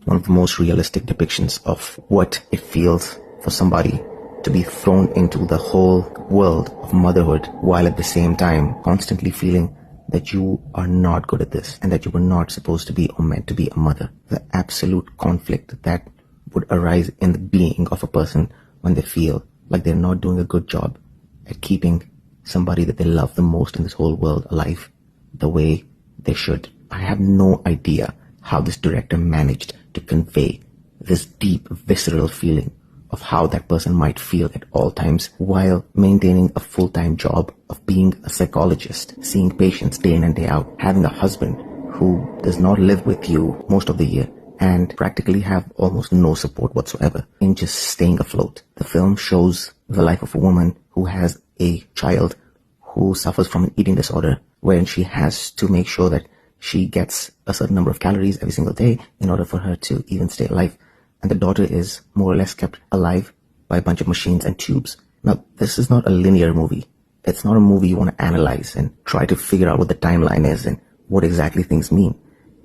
one of the most realistic depictions of what it feels for somebody to be thrown into the whole world of motherhood while at the same time constantly feeling that you are not good at this and that you were not supposed to be or meant to be a mother. The absolute conflict that would arise in the being of a person when they feel like they're not doing a good job at keeping somebody that they love the most in this whole world alive the way they should. I have no idea how this director managed to convey this deep, visceral feeling of how that person might feel at all times while maintaining a full-time job of being a psychologist, seeing patients day in and day out, having a husband who does not live with you most of the year, and practically have almost no support whatsoever in just staying afloat. The film shows the life of a woman who has a child who suffers from an eating disorder, wherein she has to make sure that she gets a certain number of calories every single day in order for her to even stay alive. And the daughter is more or less kept alive by a bunch of machines and tubes. Now, this is not a linear movie. It's not a movie you want to analyze and try to figure out what the timeline is and what exactly things mean.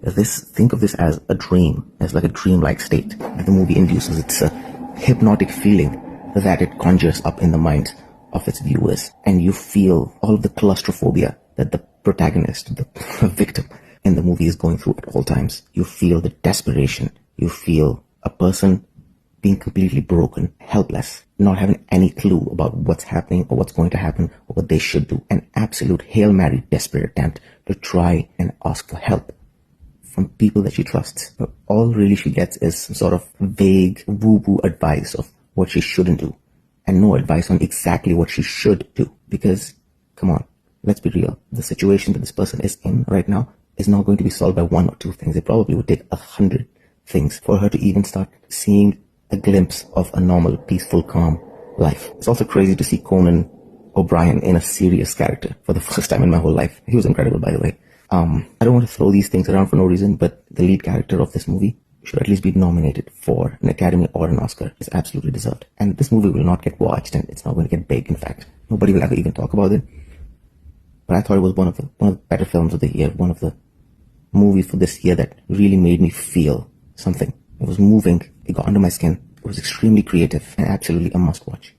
Think of this as a dream, as like a dreamlike state that the movie induces. It's a hypnotic feeling that it conjures up in the minds of its viewers. And you feel all of the claustrophobia that the protagonist, the victim in the movie is going through at all times. You feel the desperation. You feel a person being completely broken, helpless, not having any clue about what's happening or what's going to happen or what they should do. An absolute Hail Mary desperate attempt to try and ask for help from people that she trusts. But all really she gets is some sort of vague woo-woo advice of what she shouldn't do and no advice on exactly what she should do. Because, come on, let's be real. The situation that this person is in right now is not going to be solved by one or two things. It probably would take 100 things for her to even start seeing a glimpse of a normal, peaceful, calm life. It's also crazy to see Conan O'Brien in a serious character for the first time in my whole life. He was incredible, by the way. I don't want to throw these things around for no reason, but the lead character of this movie should at least be nominated for an Academy or an Oscar. It's absolutely deserved. And this movie will not get watched, and it's not going to get big, in fact. Nobody will ever even talk about it. But I thought it was one of the better films of the year, one of the movies for this year that really made me feel something. It was moving, it got under my skin, it was extremely creative, and absolutely a must watch.